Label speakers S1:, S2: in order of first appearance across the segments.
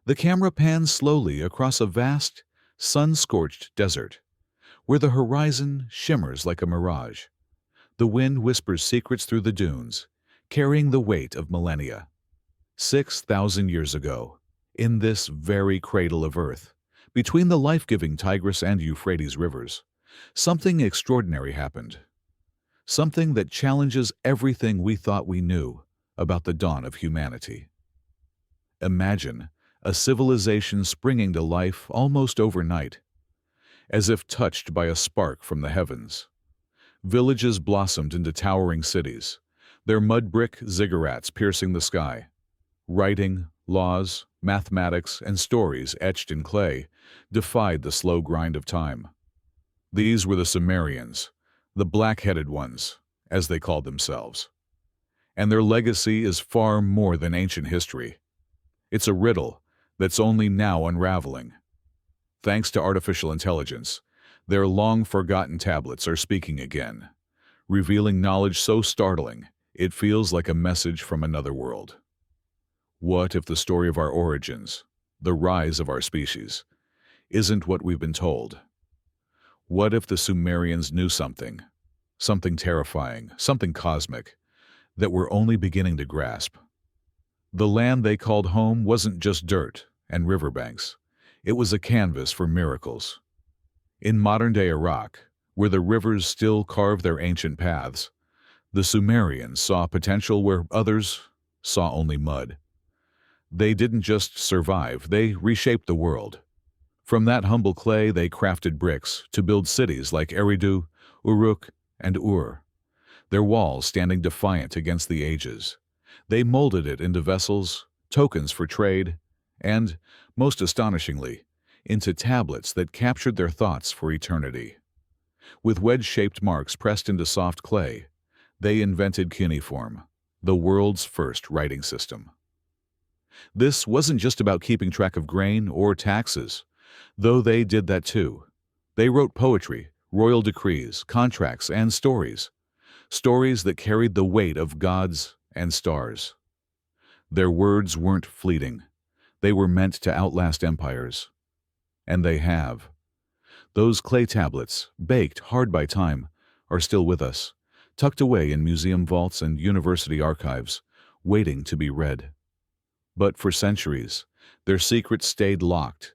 S1: The camera pans slowly across a vast, sun-scorched desert, where the horizon shimmers like a mirage. The wind whispers secrets through the dunes, carrying the weight of millennia. 6,000 years ago, in this very cradle of Earth, between the life-giving Tigris and Euphrates rivers, something extraordinary happened. Something that challenges everything we thought we knew about the dawn of humanity. Imagine a civilization springing to life almost overnight, as if touched by a spark from the heavens. Villages blossomed into towering cities, their mud brick ziggurats piercing the sky. Writing, laws, mathematics, and stories etched in clay defied the slow grind of time. These were the Sumerians, the black-headed ones, as they called themselves. And their legacy is far more than ancient history. It's a riddle that's only now unraveling. Thanks to artificial intelligence, their long-forgotten tablets are speaking again, revealing knowledge so startling it feels like a message from another world. What if the story of our origins, the rise of our species, isn't what we've been told? What if the Sumerians knew something terrifying, something cosmic, that we're only beginning to grasp? The land they called home wasn't just dirt and riverbanks. It was a canvas for miracles. In modern-day Iraq, where the rivers still carve their ancient paths, the Sumerians saw potential where others saw only mud. They didn't just survive, they reshaped the world. From that humble clay, they crafted bricks to build cities like Eridu, Uruk, and Ur, their walls standing defiant against the ages. They molded it into vessels, tokens for trade, and, most astonishingly, into tablets that captured their thoughts for eternity. With wedge-shaped marks pressed into soft clay, they invented Cuneiform, the world's first writing system. This wasn't just about keeping track of grain or taxes, though they did that too. They wrote poetry, royal decrees, contracts, and stories that carried the weight of gods and stars. Their words weren't fleeting. They were meant to outlast empires. And they have. Those clay tablets, baked hard by time, are still with us, tucked away in museum vaults and university archives, waiting to be read. But for centuries, their secrets stayed locked,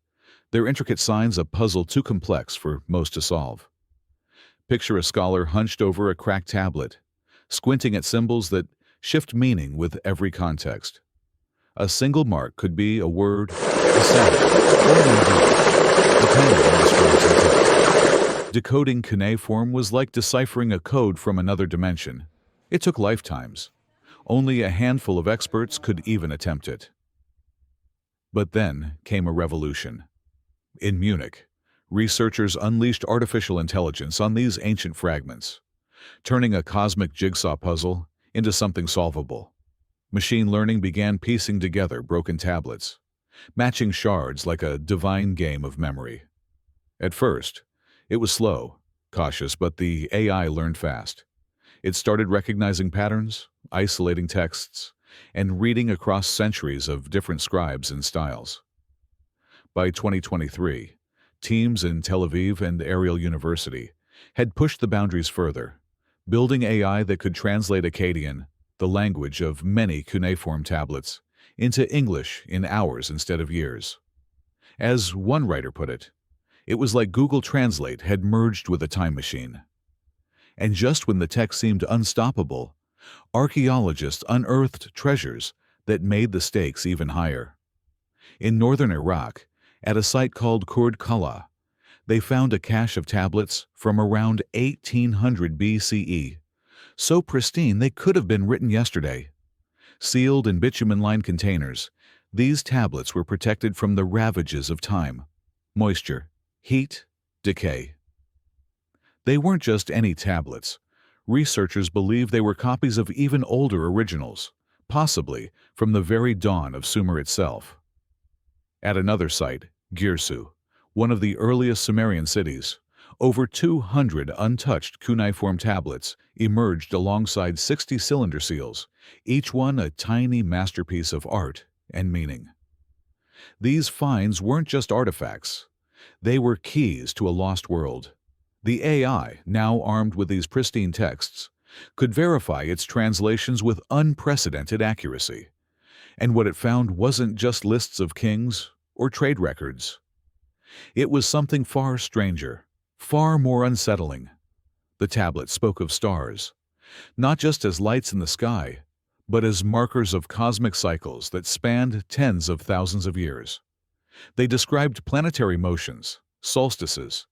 S1: their intricate signs a puzzle too complex for most to solve. Picture a scholar hunched over a cracked tablet, squinting at symbols that shift meaning with every context. A single mark could be a word, a sound, or an idea, depending on the scribe's intent. Decoding cuneiform was like deciphering a code from another dimension. It took lifetimes. Only a handful of experts could even attempt it. But then came a revolution. In Munich, researchers unleashed artificial intelligence on these ancient fragments, turning a cosmic jigsaw puzzle into something solvable. Machine learning began piecing together broken tablets, matching shards like a divine game of memory. At first, it was slow, cautious, but the AI learned fast. It started recognizing patterns, isolating texts, and reading across centuries of different scribes and styles. By 2023, teams in Tel Aviv and Ariel University had pushed the boundaries further, building AI that could translate Akkadian, the language of many cuneiform tablets, into English in hours instead of years. As one writer put it was like Google Translate had merged with a time machine. And just when the tech seemed unstoppable, archaeologists unearthed treasures that made the stakes even higher. In northern Iraq, at a site called Kurd Kala, they found a cache of tablets from around 1800 BCE, so pristine they could have been written yesterday. Sealed in bitumen-lined containers, these tablets were protected from the ravages of time, moisture, heat, decay. They weren't just any tablets. Researchers believe they were copies of even older originals, possibly from the very dawn of Sumer itself. At another site, Girsu, one of the earliest Sumerian cities, over 200 untouched cuneiform tablets emerged alongside 60 cylinder seals, each one a tiny masterpiece of art and meaning. These finds weren't just artifacts. They were keys to a lost world. The AI, now armed with these pristine texts, could verify its translations with unprecedented accuracy. And what it found wasn't just lists of kings or trade records. It was something far stranger, far more unsettling. The tablet spoke of stars, not just as lights in the sky, but as markers of cosmic cycles that spanned tens of thousands of years. They described planetary motions, solstices,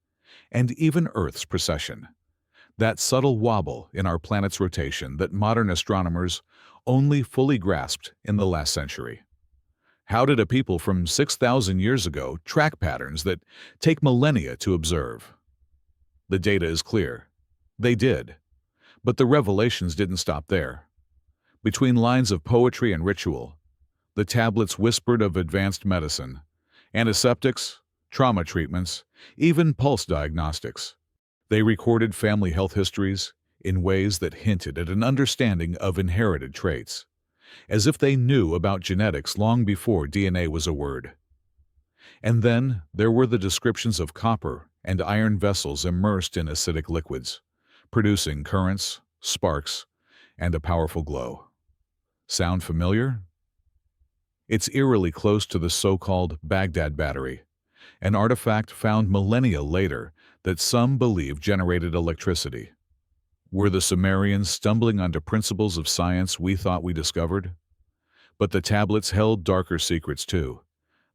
S1: and even Earth's precession, that subtle wobble in our planet's rotation that modern astronomers only fully grasped in the last century. How did a people from 6,000 years ago track patterns that take millennia to observe? The data is clear. They did. But the revelations didn't stop there. Between lines of poetry and ritual, the tablets whispered of advanced medicine, antiseptics, trauma treatments, even pulse diagnostics. They recorded family health histories in ways that hinted at an understanding of inherited traits, as if they knew about genetics long before DNA was a word. And then there were the descriptions of copper and iron vessels immersed in acidic liquids, producing currents, sparks, and a powerful glow. Sound familiar? It's eerily close to the so-called Baghdad battery, an artifact found millennia later that some believe generated electricity. Were the Sumerians stumbling onto principles of science we thought we discovered? But the tablets held darker secrets too.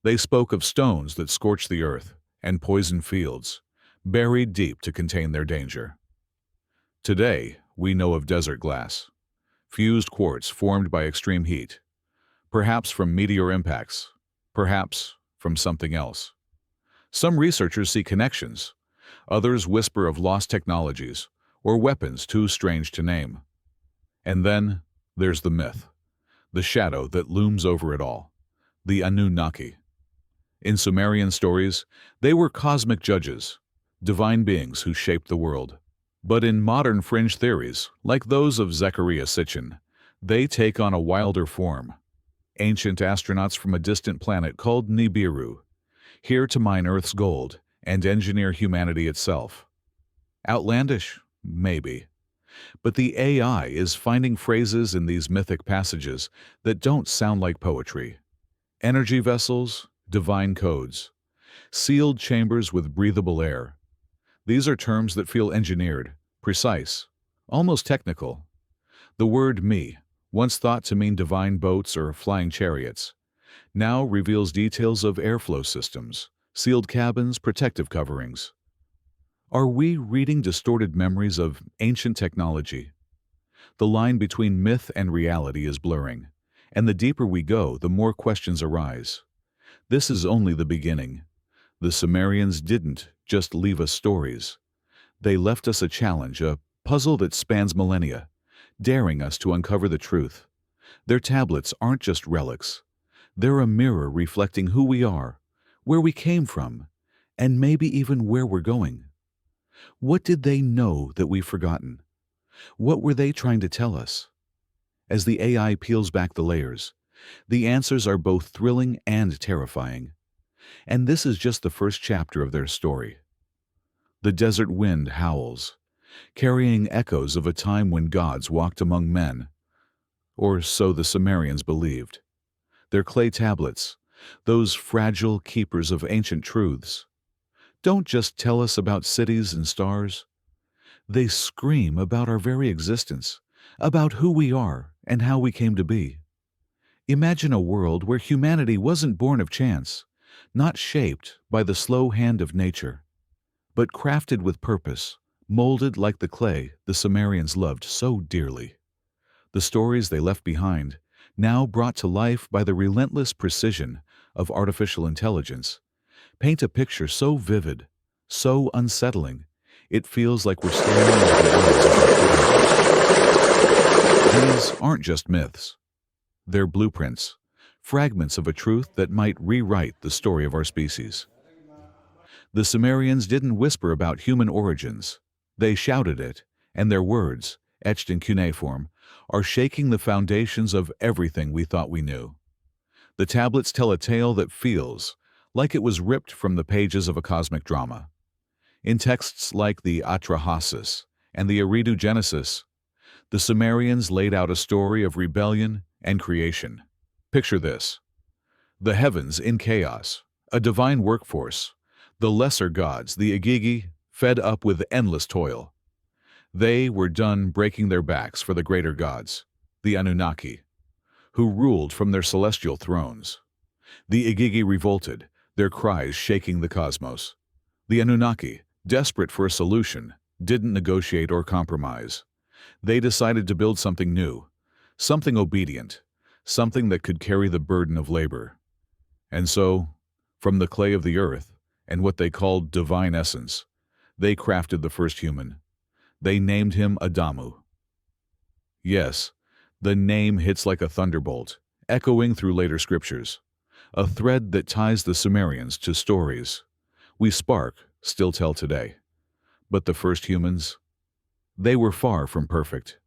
S1: They spoke of stones that scorched the earth and poisoned fields, buried deep to contain their danger. Today, we know of desert glass, fused quartz formed by extreme heat, perhaps from meteor impacts, perhaps from something else. Some researchers see connections. Others whisper of lost technologies or weapons too strange to name. And then there's the myth, the shadow that looms over it all, the Anunnaki. In Sumerian stories, they were cosmic judges, divine beings who shaped the world. But in modern fringe theories, like those of Zecharia Sitchin, they take on a wilder form. Ancient astronauts from a distant planet called Nibiru, here to mine Earth's gold and engineer humanity itself. Outlandish? Maybe. But the AI is finding phrases in these mythic passages that don't sound like poetry. Energy vessels, divine codes, sealed chambers with breathable air. These are terms that feel engineered, precise, almost technical. The word me, once thought to mean divine boats or flying chariots, now reveals details of airflow systems, sealed cabins, protective coverings. Are we reading distorted memories of ancient technology? The line between myth and reality is blurring, and the deeper we go, the more questions arise. This is only the beginning. The Sumerians didn't just leave us stories. They left us a challenge, a puzzle that spans millennia, daring us to uncover the truth. Their tablets aren't just relics. They're a mirror reflecting who we are, where we came from, and maybe even where we're going. What did they know that we've forgotten? What were they trying to tell us? As the AI peels back the layers, the answers are both thrilling and terrifying. And this is just the first chapter of their story. The desert wind howls, carrying echoes of a time when gods walked among men, or so the Sumerians believed. Their clay tablets, those fragile keepers of ancient truths, don't just tell us about cities and stars. They scream about our very existence, about who we are and how we came to be. Imagine a world where humanity wasn't born of chance, not shaped by the slow hand of nature, but crafted with purpose, molded like the clay the Sumerians loved so dearly. The stories they left behind, now brought to life by the relentless precision of artificial intelligence, paint a picture so vivid, so unsettling, it feels like we're staring into the eyes of the universe. These aren't just myths. They're blueprints, fragments of a truth that might rewrite the story of our species. The Sumerians didn't whisper about human origins. They shouted it, and their words, etched in cuneiform, are shaking the foundations of everything we thought we knew. The tablets tell a tale that feels like it was ripped from the pages of a cosmic drama. In texts like the Atrahasis and the Eridu Genesis, the Sumerians laid out a story of rebellion and creation. Picture this: the heavens in chaos, a divine workforce, the lesser gods, the Igigi, fed up with endless toil. They were done breaking their backs for the greater gods, the Anunnaki, who ruled from their celestial thrones. The Igigi revolted, their cries shaking the cosmos. The Anunnaki, desperate for a solution, didn't negotiate or compromise. They decided to build something new, something obedient, something that could carry the burden of labor. And so, from the clay of the earth and what they called divine essence, they crafted the first human. They named him Adamu. Yes, the name hits like a thunderbolt, echoing through later scriptures, a thread that ties the Sumerians to stories we still tell today. But the first humans, they were far from perfect.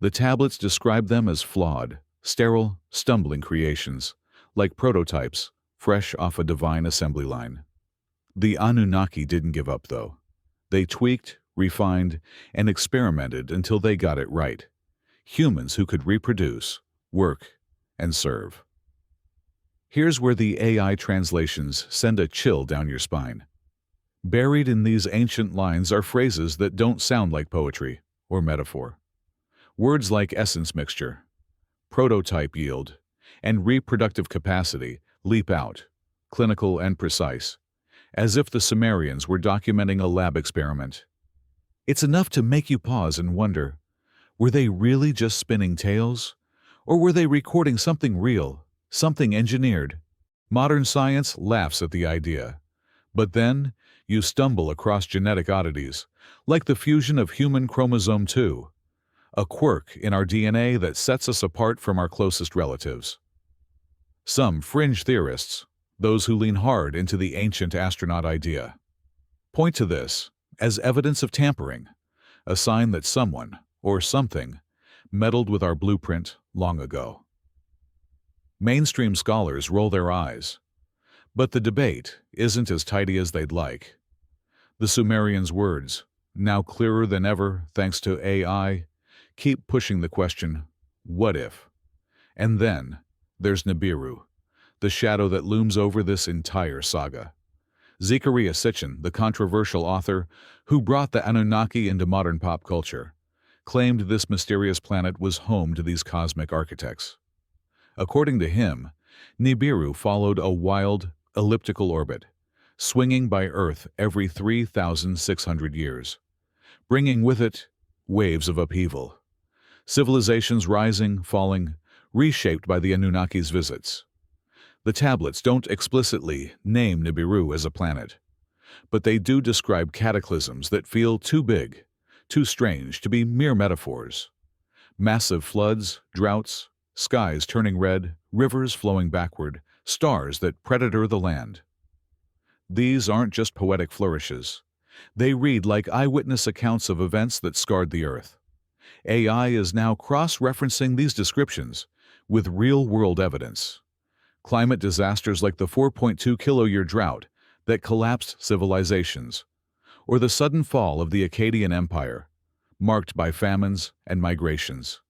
S1: The tablets describe them as flawed, sterile, stumbling creations, like prototypes fresh off a divine assembly line. The Anunnaki didn't give up, though. They tweaked, refined, and experimented until they got it right. Humans who could reproduce, work, and serve. Here's where the AI translations send a chill down your spine. Buried in these ancient lines are phrases that don't sound like poetry or metaphor. Words like essence mixture, prototype yield, and reproductive capacity leap out, clinical and precise, as if the Sumerians were documenting a lab experiment. It's enough to make you pause and wonder, were they really just spinning tales? Or were they recording something real, something engineered? Modern science laughs at the idea. But then, you stumble across genetic oddities, like the fusion of human chromosome 2, a quirk in our DNA that sets us apart from our closest relatives. Some fringe theorists, those who lean hard into the ancient astronaut idea, point to this as evidence of tampering, a sign that someone, or something, meddled with our blueprint long ago. Mainstream scholars roll their eyes, but the debate isn't as tidy as they'd like. The Sumerians' words, now clearer than ever thanks to AI, keep pushing the question, what if? And then, there's Nibiru, the shadow that looms over this entire saga. Zecharia Sitchin, the controversial author who brought the Anunnaki into modern pop culture, claimed this mysterious planet was home to these cosmic architects. According to him, Nibiru followed a wild, elliptical orbit, swinging by Earth every 3,600 years, bringing with it waves of upheaval, civilizations rising, falling, reshaped by the Anunnaki's visits. The tablets don't explicitly name Nibiru as a planet, but they do describe cataclysms that feel too big, too strange to be mere metaphors. Massive floods, droughts, skies turning red, rivers flowing backward, stars that predator the land. These aren't just poetic flourishes. They read like eyewitness accounts of events that scarred the Earth. AI is now cross-referencing these descriptions with real-world evidence. Climate disasters like the 4.2 kilo-year drought that collapsed civilizations, or the sudden fall of the Akkadian Empire, marked by famines and migrations.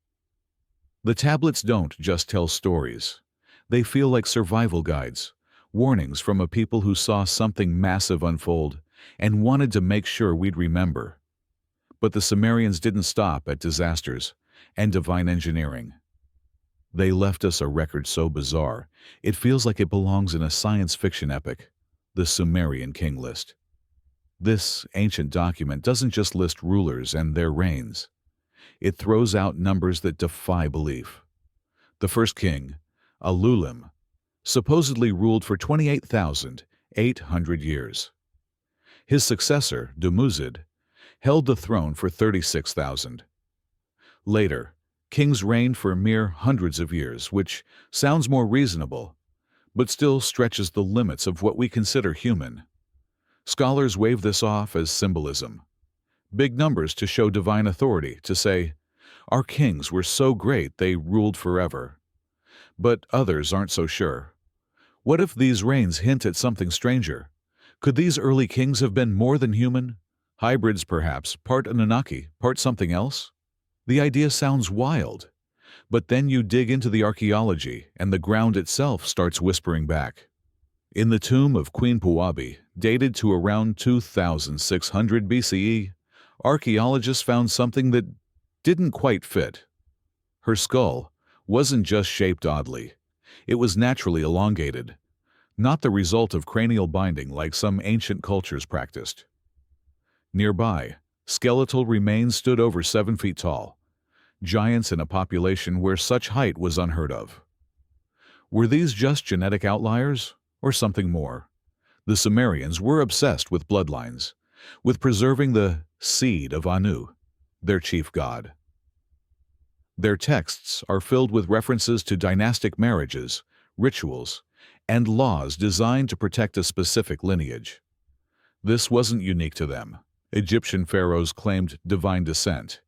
S1: The tablets don't just tell stories. They feel like survival guides, warnings from a people who saw something massive unfold and wanted to make sure we'd remember. But the Sumerians didn't stop at disasters and divine engineering. They left us a record so bizarre, it feels like it belongs in a science fiction epic, the Sumerian King List. This ancient document doesn't just list rulers and their reigns. It throws out numbers that defy belief. The first king, Alulim, supposedly ruled for 28,800 years. His successor, Dumuzid, held the throne for 36,000. Later, kings reigned for mere hundreds of years, which sounds more reasonable, but still stretches the limits of what we consider human. Scholars wave this off as symbolism. Big numbers to show divine authority, to say, our kings were so great they ruled forever. But others aren't so sure. What if these reigns hint at something stranger? Could these early kings have been more than human? Hybrids, perhaps, part Anunnaki, part something else? The idea sounds wild, but then you dig into the archaeology, and the ground itself starts whispering back. In the tomb of Queen Puabi, dated to around 2600 BCE, archaeologists found something that didn't quite fit. Her skull wasn't just shaped oddly, it was naturally elongated, not the result of cranial binding like some ancient cultures practiced. Nearby, skeletal remains stood over 7 feet tall, giants in a population where such height was unheard of. Were these just genetic outliers, or something more? The Sumerians were obsessed with bloodlines, with preserving the seed of Anu, their chief god. Their texts are filled with references to dynastic marriages, rituals, and laws designed to protect a specific lineage. This wasn't unique to them. Egyptian pharaohs claimed divine descent.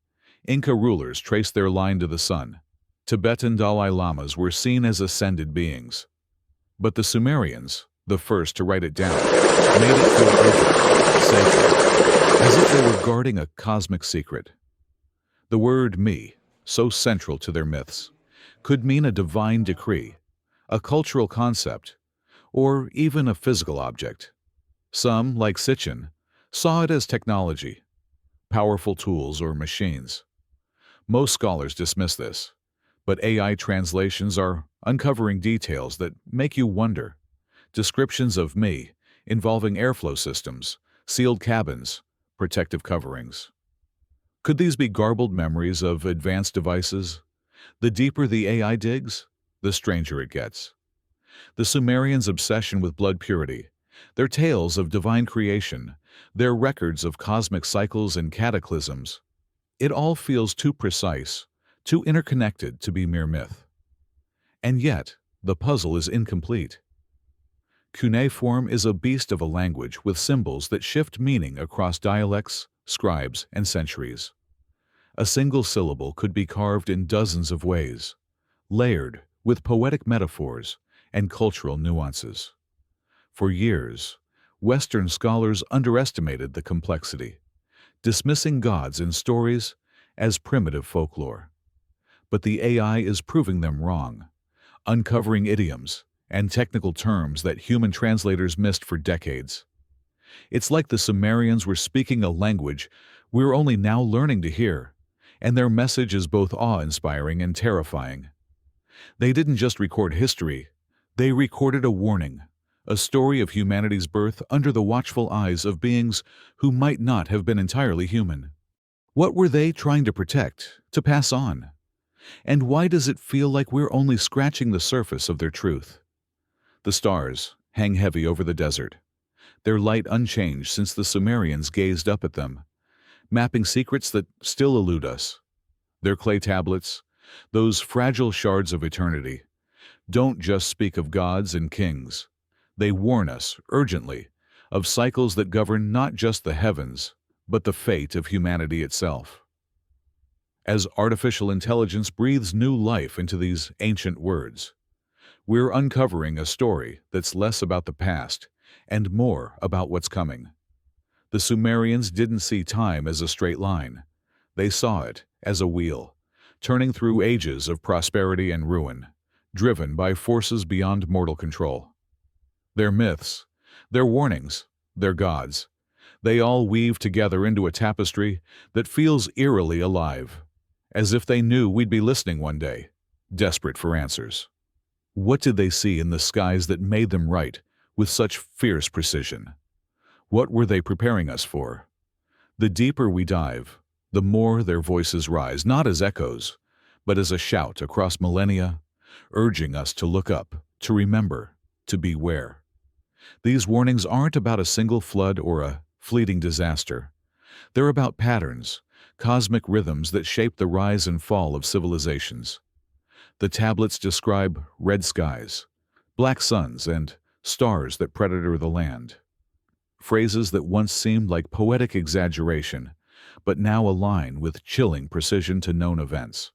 S1: Inca rulers traced their line to the sun. Tibetan Dalai Lamas were seen as ascended beings. But the Sumerians, the first to write it down, made it feel urgent, sacred, as if they were guarding a cosmic secret. The word me, so central to their myths, could mean a divine decree, a cultural concept, or even a physical object. Some, like Sitchin, saw it as technology, powerful tools or machines. Most scholars dismiss this, but AI translations are uncovering details that make you wonder. Descriptions of me involving airflow systems, sealed cabins, protective coverings. Could these be garbled memories of advanced devices? The deeper the AI digs, the stranger it gets. The Sumerians' obsession with blood purity, their tales of divine creation, their records of cosmic cycles and cataclysms, it all feels too precise, too interconnected to be mere myth. And yet, the puzzle is incomplete. Cuneiform is a beast of a language with symbols that shift meaning across dialects, scribes, and centuries. A single syllable could be carved in dozens of ways, layered with poetic metaphors and cultural nuances. For years, Western scholars underestimated the complexity, dismissing gods in stories as primitive folklore. But the AI is proving them wrong, uncovering idioms and technical terms that human translators missed for decades. It's like the Sumerians were speaking a language we're only now learning to hear, and their message is both awe-inspiring and terrifying. They didn't just record history, they recorded a warning, a story of humanity's birth under the watchful eyes of beings who might not have been entirely human. What were they trying to protect, to pass on? And why does it feel like we're only scratching the surface of their truth? The stars hang heavy over the desert, their light unchanged since the Sumerians gazed up at them, mapping secrets that still elude us. Their clay tablets, those fragile shards of eternity, don't just speak of gods and kings. They warn us, urgently, of cycles that govern not just the heavens, but the fate of humanity itself. As artificial intelligence breathes new life into these ancient words, we're uncovering a story that's less about the past and more about what's coming. The Sumerians didn't see time as a straight line. They saw it as a wheel, turning through ages of prosperity and ruin, driven by forces beyond mortal control. Their myths, their warnings, their gods, they all weave together into a tapestry that feels eerily alive, as if they knew we'd be listening one day, desperate for answers. What did they see in the skies that made them write with such fierce precision? What were they preparing us for? The deeper we dive, the more their voices rise, not as echoes, but as a shout across millennia, urging us to look up, to remember, to beware. These warnings aren't about a single flood or a fleeting disaster. They're about patterns, cosmic rhythms that shape the rise and fall of civilizations. The tablets describe red skies, black suns, and stars that predator the land. Phrases that once seemed like poetic exaggeration, but now align with chilling precision to known events.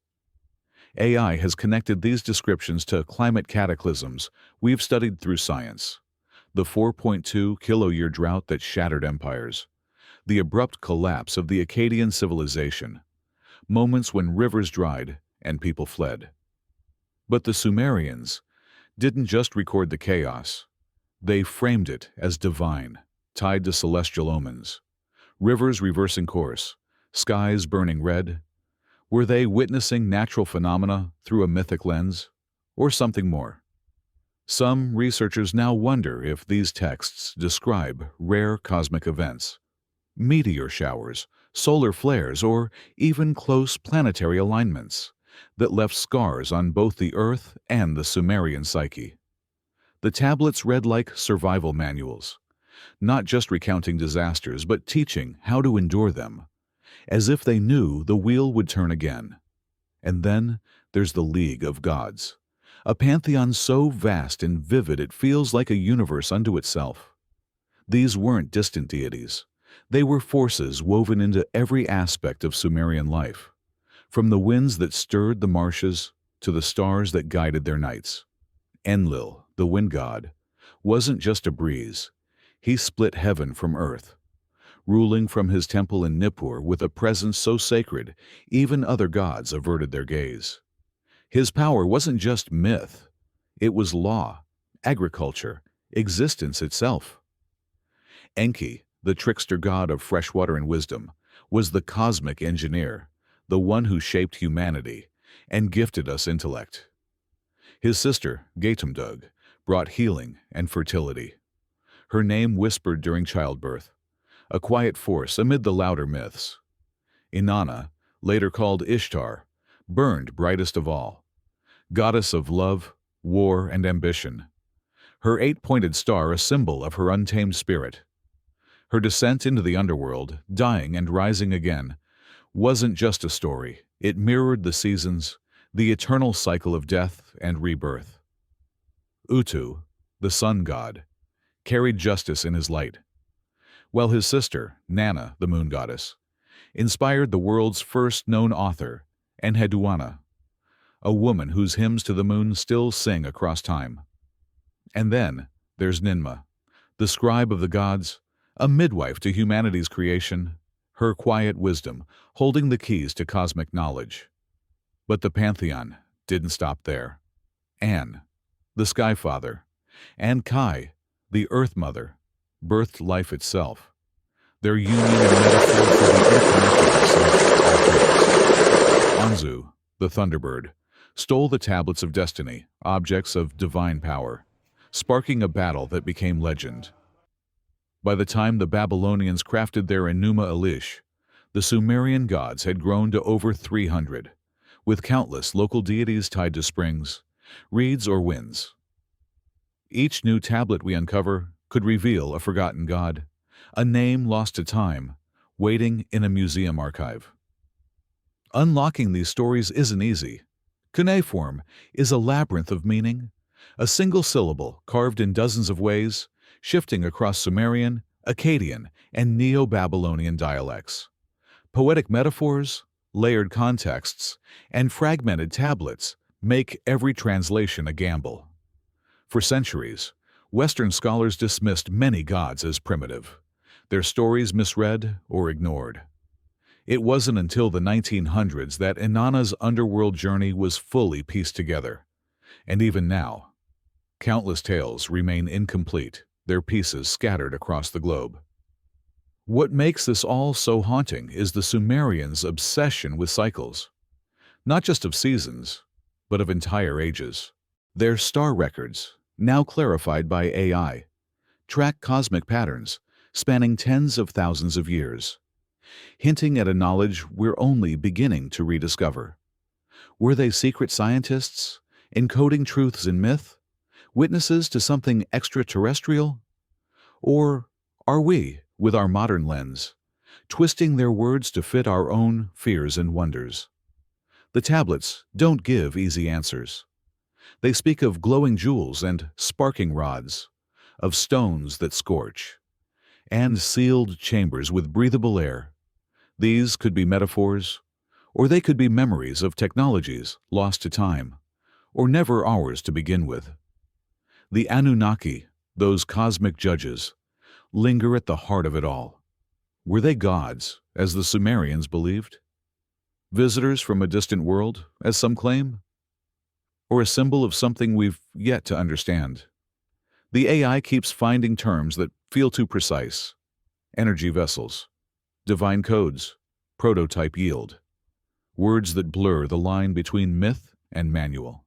S1: AI has connected these descriptions to climate cataclysms we've studied through science. The 4.2 kiloyear drought that shattered empires, the abrupt collapse of the Akkadian civilization, moments when rivers dried and people fled. But the Sumerians didn't just record the chaos, they framed it as divine, tied to celestial omens. Rivers reversing course, skies burning red. Were they witnessing natural phenomena through a mythic lens, or something more? Some researchers now wonder if these texts describe rare cosmic events, meteor showers, solar flares, or even close planetary alignments that left scars on both the Earth and the Sumerian psyche. The tablets read like survival manuals, not just recounting disasters, but teaching how to endure them, as if they knew the wheel would turn again. And then there's the League of Gods, a pantheon so vast and vivid it feels like a universe unto itself. These weren't distant deities. They were forces woven into every aspect of Sumerian life, from the winds that stirred the marshes to the stars that guided their nights. Enlil, the wind god, wasn't just a breeze. He split heaven from earth, ruling from his temple in Nippur with a presence so sacred even other gods averted their gaze. His power wasn't just myth, it was law, agriculture, existence itself. Enki, the trickster god of freshwater and wisdom, was the cosmic engineer, the one who shaped humanity and gifted us intellect. His sister, Getumdug, brought healing and fertility. Her name whispered during childbirth, a quiet force amid the louder myths. Inanna, later called Ishtar, burned brightest of all, goddess of love, war, and ambition. Her eight-pointed star a symbol of her untamed spirit. Her descent into the underworld, dying and rising again, wasn't just a story. It mirrored the seasons, the eternal cycle of death and rebirth. Utu, the sun god, carried justice in his light, while his sister, Nanna, the moon goddess, inspired the world's first known author, Enheduanna, a woman whose hymns to the moon still sing across time. And then there's Ninmah, the scribe of the gods, a midwife to humanity's creation, her quiet wisdom holding the keys to cosmic knowledge. But the pantheon didn't stop there. An, the sky father, and Kai, the earth mother, birthed life itself. Their union and metaphor for the interconnectedness of all things. Anzu, the thunderbird, stole the tablets of destiny, objects of divine power, sparking a battle that became legend. By the time the Babylonians crafted their Enuma Elish, the Sumerian gods had grown to over 300, with countless local deities tied to springs, reeds, or winds. Each new tablet we uncover could reveal a forgotten god, a name lost to time, waiting in a museum archive. Unlocking these stories isn't easy. Cuneiform is a labyrinth of meaning, a single syllable carved in dozens of ways, shifting across Sumerian, Akkadian, and Neo-Babylonian dialects. Poetic metaphors, layered contexts, and fragmented tablets make every translation a gamble. For centuries, Western scholars dismissed many gods as primitive, their stories misread or ignored. It wasn't until the 1900s that Inanna's underworld journey was fully pieced together. And even now, countless tales remain incomplete, their pieces scattered across the globe. What makes this all so haunting is the Sumerians' obsession with cycles, not just of seasons, but of entire ages. Their star records, now clarified by AI, track cosmic patterns spanning tens of thousands of years, hinting at a knowledge we're only beginning to rediscover. Were they secret scientists, encoding truths in myth, witnesses to something extraterrestrial? Or are we, with our modern lens, twisting their words to fit our own fears and wonders? The tablets don't give easy answers. They speak of glowing jewels and sparking rods, of stones that scorch, and sealed chambers with breathable air. These could be metaphors, Or they could be memories of technologies lost to time, or never ours to begin with. The Anunnaki, those cosmic judges, linger at the heart of it all. Were they gods, as the Sumerians believed? Visitors from a distant world, as some claim? Or a symbol of something we've yet to understand? The AI keeps finding terms that feel too precise. Energy vessels, divine codes, prototype yield. Words that blur the line between myth and manual.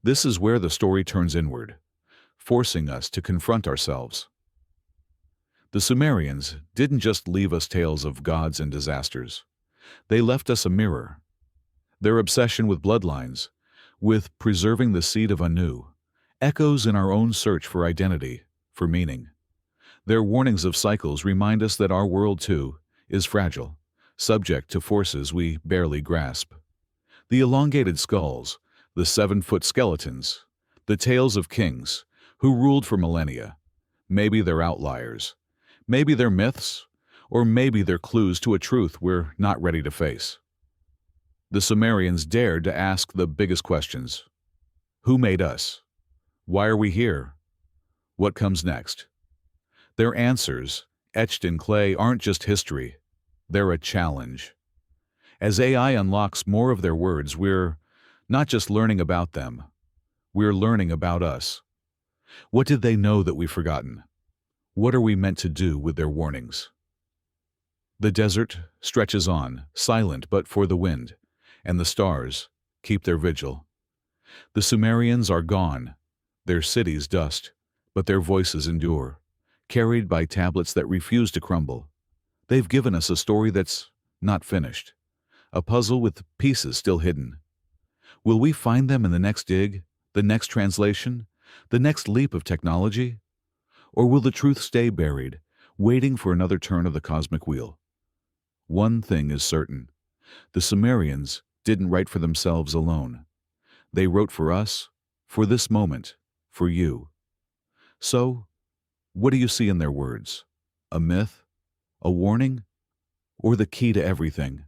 S1: This is where the story turns inward, forcing us to confront ourselves. The Sumerians didn't just leave us tales of gods and disasters. They left us a mirror. Their obsession with bloodlines, with preserving the seed of Anu, echoes in our own search for identity, for meaning. Their warnings of cycles remind us that our world, too, is fragile, subject to forces we barely grasp. The elongated skulls, the 7-foot skeletons, the tales of kings who ruled for millennia. Maybe they're outliers. Maybe they're myths, or maybe they're clues to a truth we're not ready to face. The Sumerians dared to ask the biggest questions. Who made us? Why are we here? What comes next? Their answers, etched in clay, aren't just history. They're a challenge. As AI unlocks more of their words, we're not just learning about them. We're learning about us. What did they know that we've forgotten? What are we meant to do with their warnings? The desert stretches on, silent but for the wind, and the stars keep their vigil. The Sumerians are gone, their cities dust, but their voices endure, carried by tablets that refuse to crumble. They've given us a story that's not finished, a puzzle with pieces still hidden. Will we find them in the next dig, the next translation, the next leap of technology? Or will the truth stay buried, waiting for another turn of the cosmic wheel? One thing is certain. The Sumerians didn't write for themselves alone. They wrote for us, for this moment, for you. So, what do you see in their words? A myth? A warning? Or the key to everything?